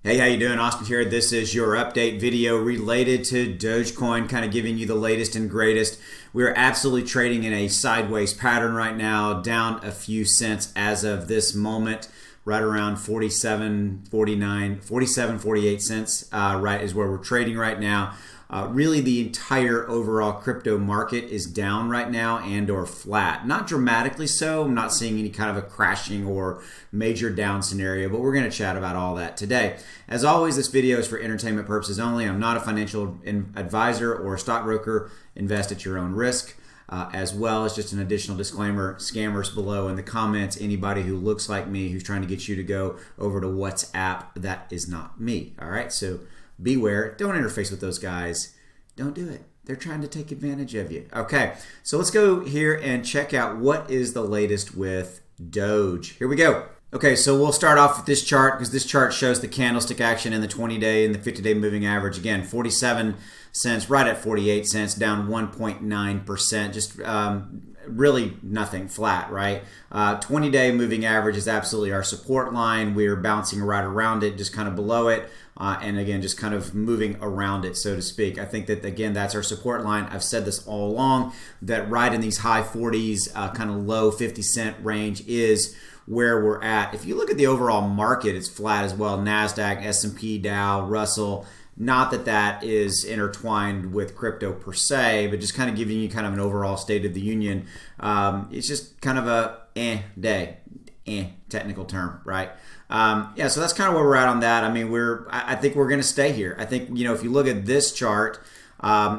Hey, how you doing? Austin here. This is your update video related to Dogecoin, kind of giving you the latest and greatest. We're absolutely trading in a sideways pattern right now, down a few cents as of this moment, right around 47, 49, 47, 48 cents, right is where we're trading right now. Really, the entire overall crypto market is down right now and or flat. Not dramatically so. I'm not seeing any kind of a crashing or major down scenario, but we're going to chat about all that today. As always, this video is for entertainment purposes only. I'm not a financial advisor or a stockbroker. Invest at your own risk. As well as just an additional disclaimer, scammers below in the comments, anybody who looks like me who's trying to get you to go over to WhatsApp, that is not me. All right, so beware. Don't interface with those guys. Don't do it. They're trying to take advantage of you. Okay, so let's go here and check out what is the latest with Doge. Here we go. Okay, so we'll start off with this chart because this chart shows the candlestick action in the 20-day and the 50-day moving average. Again, 47 cents, right at 48 cents, down 1.9%. Just really nothing, flat, right? 20-day moving average is absolutely our support line. We're bouncing right around it, just kind of below it. And again, just kind of moving around it, so to speak. I think that, again, that's our support line. I've said this all along, that right in these high 40s, kind of low 50 cent range is where we're at. If you look at the overall market, it's flat as well. NASDAQ, S&P, Dow, Russell. Not that that is intertwined with crypto per se, but just kind of giving you kind of an overall state of the union. It's just kind of a day, technical term, right? Yeah, so that's kind of where we're at on that. I mean, I think we're going to stay here. I think, if you look at this chart,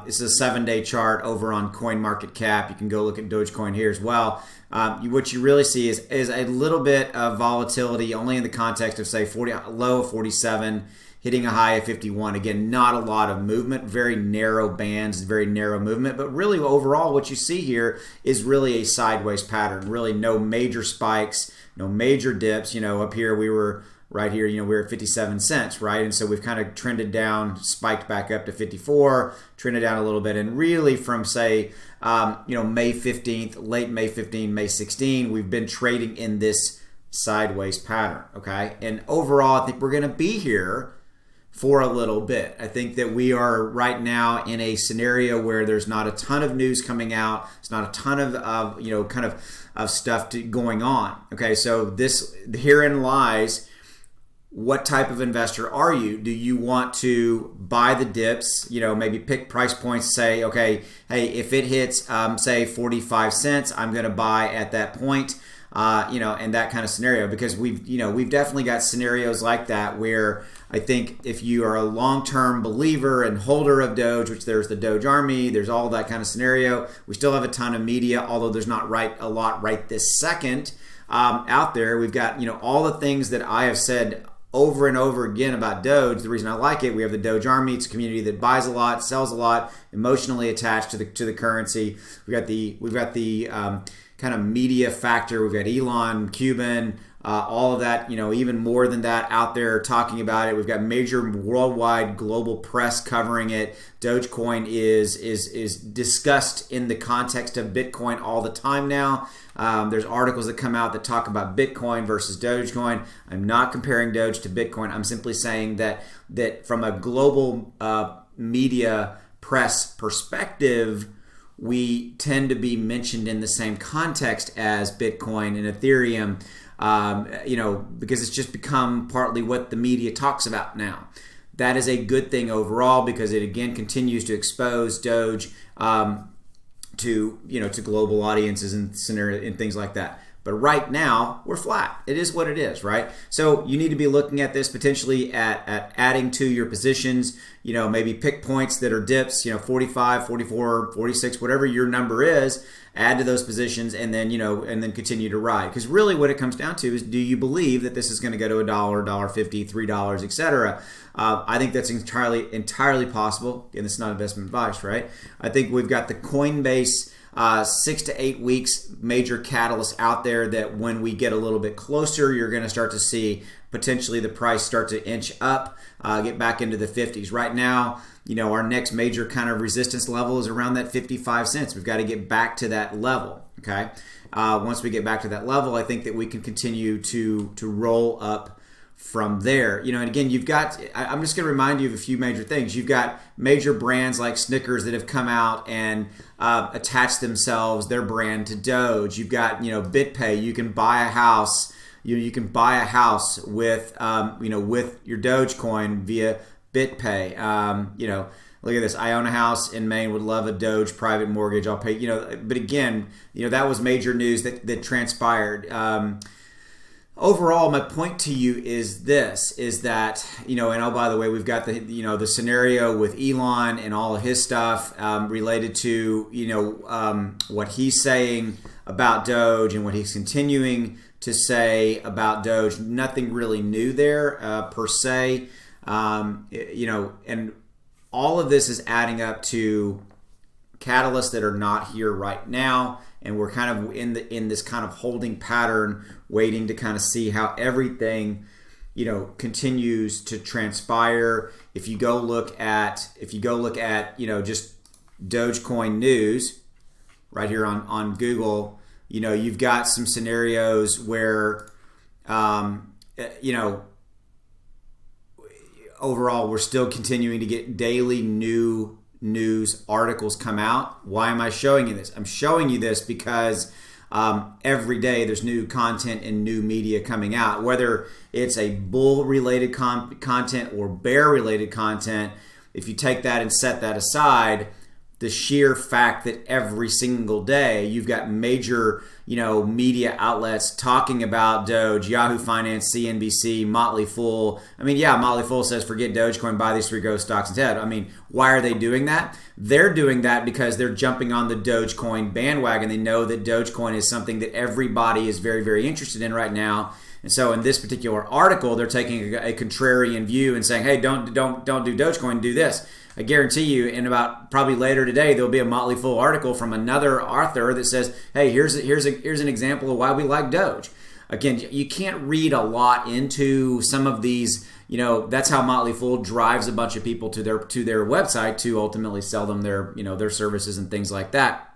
this is a 7-day chart over on CoinMarketCap. You can go look at Dogecoin here as well. What you really see is a little bit of volatility, only in the context of, say, low of 47, hitting a high of 51. Again, not a lot of movement, very narrow bands, very narrow movement. But really, overall, what you see here is really a sideways pattern. Really no major spikes, no major dips. Up here we were right here, we're at 57 cents, right? And so we've kind of trended down, spiked back up to 54, trended down a little bit. And really from, say, May 15th, late May 15, May 16, we've been trading in this sideways pattern, okay? And overall, I think we're going to be here for a little bit. I think that we are right now in a scenario where there's not a ton of news coming out. It's not a ton of stuff going on. Okay, so herein lies, what type of investor are you? Do you want to buy the dips? Maybe pick price points. Say, okay, hey, if it hits, say 45 cents, I'm going to buy at that point. And that kind of scenario, because we've definitely got scenarios like that where I think if you are a long-term believer and holder of Doge, which there's the Doge Army, there's all that kind of scenario. We still have a ton of media, although there's not a lot right this second out there. We've got all the things that I have said over and over again about Doge. The reason I like it, we have the Doge Army. It's a community that buys a lot, sells a lot, emotionally attached to the currency. We've got the kind of media factor. We've got Elon, Cuban, all of that, even more than that out there talking about it. We've got major worldwide global press covering it. Dogecoin is discussed in the context of Bitcoin all the time now. There's articles that come out that talk about Bitcoin versus Dogecoin. I'm not comparing Doge to Bitcoin. I'm simply saying that from a global media press perspective, we tend to be mentioned in the same context as Bitcoin and Ethereum, because it's just become partly what the media talks about now. That is a good thing overall because it again continues to expose Doge to global audiences and things like that. But right now, we're flat. It is what it is, right? So you need to be looking at this potentially at adding to your positions, maybe pick points that are dips, 45, 44, 46, whatever your number is, add to those positions and then, and then continue to ride. Because really what it comes down to is, do you believe that this is going to go to $1, $1.50, $3, etc.? I think that's entirely possible. And it's not investment advice, right? I think we've got the Coinbase 6 to 8 weeks major catalyst out there that when we get a little bit closer, you're going to start to see potentially the price start to inch up, get back into the 50s. Right now, our next major kind of resistance level is around that 55 cents. We've got to get back to that level, okay? Once we get back to that level, I think that we can continue to roll up from there. And again, I'm just going to remind you of a few major things. You've got major brands like Snickers that have come out and attached their brand to Doge. You've got, BitPay. You can buy a house. You can buy a house with, with your Dogecoin via BitPay. Look at this. I own a house in Maine, would love a Doge private mortgage. I'll pay, but again, that was major news that transpired. Overall, my point to you is that, and oh, by the way, we've got the scenario with Elon and all of his stuff related to, what he's saying about Doge and what he's continuing to say about Doge. Nothing really new there per se, and all of this is adding up to catalysts that are not here right now, and we're kind of in this kind of holding pattern, waiting to kind of see how everything continues to transpire. If you go look at just Dogecoin news right here on Google, you've got some scenarios where overall, we're still continuing to get daily new news articles come out. Why am I showing you this? I'm showing you this because every day there's new content and new media coming out, whether it's a bull-related content or bear-related content. If you take that and set that aside, the sheer fact that every single day you've got major media outlets talking about Doge, Yahoo Finance, CNBC, Motley Fool. Motley Fool says forget Dogecoin, buy these 3 growth stocks instead. Why are they doing that? They're doing that because they're jumping on the Dogecoin bandwagon. They know that Dogecoin is something that everybody is very, very interested in right now. And so in this particular article, they're taking a contrarian view and saying, hey, don't do Dogecoin, do this. I guarantee you, in about probably later today, there'll be a Motley Fool article from another author that says, hey, here's an example of why we like Doge. Again, you can't read a lot into some of these. That's how Motley Fool drives a bunch of people to their website to ultimately sell them their services and things like that.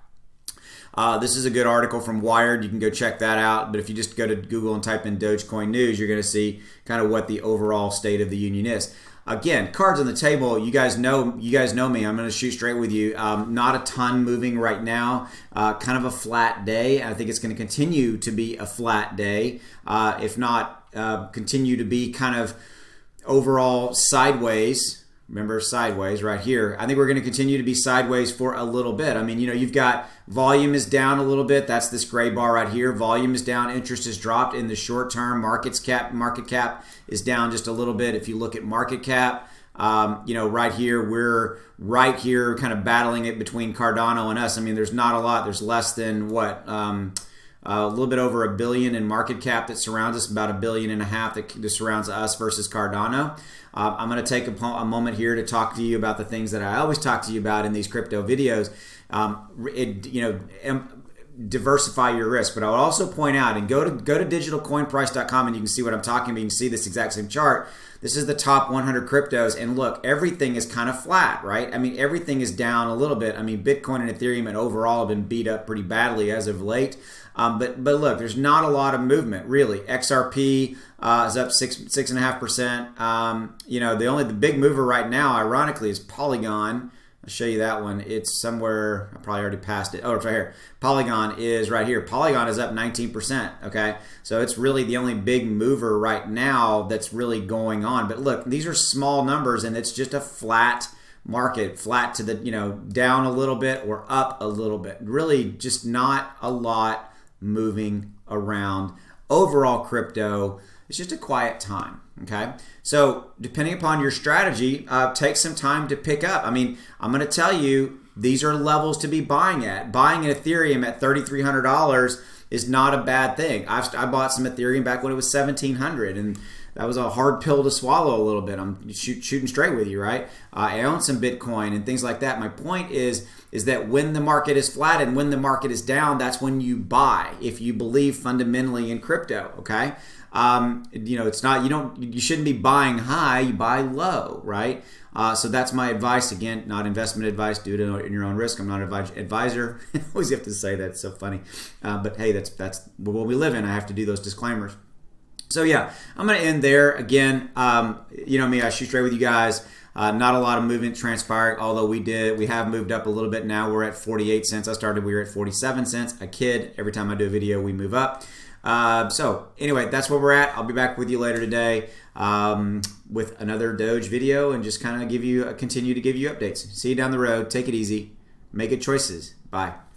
This is a good article from Wired. You can go check that out. But if you just go to Google and type in Dogecoin news, you're going to see kind of what the overall state of the union is. Again, cards on the table. You guys know me. I'm going to shoot straight with you. Not a ton moving right now. Kind of a flat day. I think it's going to continue to be a flat day. If not, continue to be kind of overall sideways. Remember, sideways right here. I think we're going to continue to be sideways for a little bit. You've got volume is down a little bit. That's this gray bar right here. Volume is down. Interest has dropped in the short term. Market cap is down just a little bit. If you look at market cap, right here, we're right here kind of battling it between Cardano and us. There's not a lot. There's less than a little bit over $1 billion in market cap that surrounds us, about $1.5 billion that surrounds us versus Cardano. I'm going to take a moment here to talk to you about the things that I always talk to you about in these crypto videos. Diversify your risk, but I would also point out and go to digitalcoinprice.com and you can see what I'm talking about. You can see this exact same chart. This is the top 100 cryptos, and look, everything is kind of flat, right? Everything is down a little bit. Bitcoin and Ethereum and overall have been beat up pretty badly as of late. But look, there's not a lot of movement really. XRP is up 6.5%. The big mover right now, ironically, is Polygon. I'll show you that one. It's somewhere, I probably already passed it. Oh, it's right here. Polygon is right here. Polygon is up 19%, okay? So it's really the only big mover right now that's really going on. But look, these are small numbers, and it's just a flat market, flat to the, down a little bit or up a little bit. Really just not a lot moving around. Overall crypto, it's just a quiet time. Okay, so depending upon your strategy, take some time to pick up. I'm going to tell you, these are levels to be buying at. Buying an Ethereum at $3,300 is not a bad thing. I bought some Ethereum back when it was $1,700, and that was a hard pill to swallow a little bit. I'm shooting straight with you, right? I own some Bitcoin and things like that. My point is that when the market is flat and when the market is down, that's when you buy, if you believe fundamentally in crypto, okay? It's not, you shouldn't be buying high, you buy low, right? So that's my advice. Again, not investment advice. Do it in your own risk. I'm not an advisor. I always have to say that. It's so funny. But hey, that's what we live in. I have to do those disclaimers. So yeah, I'm going to end there. Again, you know me, I shoot straight with you guys. Not a lot of movement transpired, although we have moved up a little bit now. We're at 48 cents. I started, we were at 47 cents. I kid, every time I do a video, we move up. So anyway, that's where we're at. I'll be back with you later today with another Doge video and just kind of continue to give you updates. See you down the road. Take it easy. Make good choices. Bye.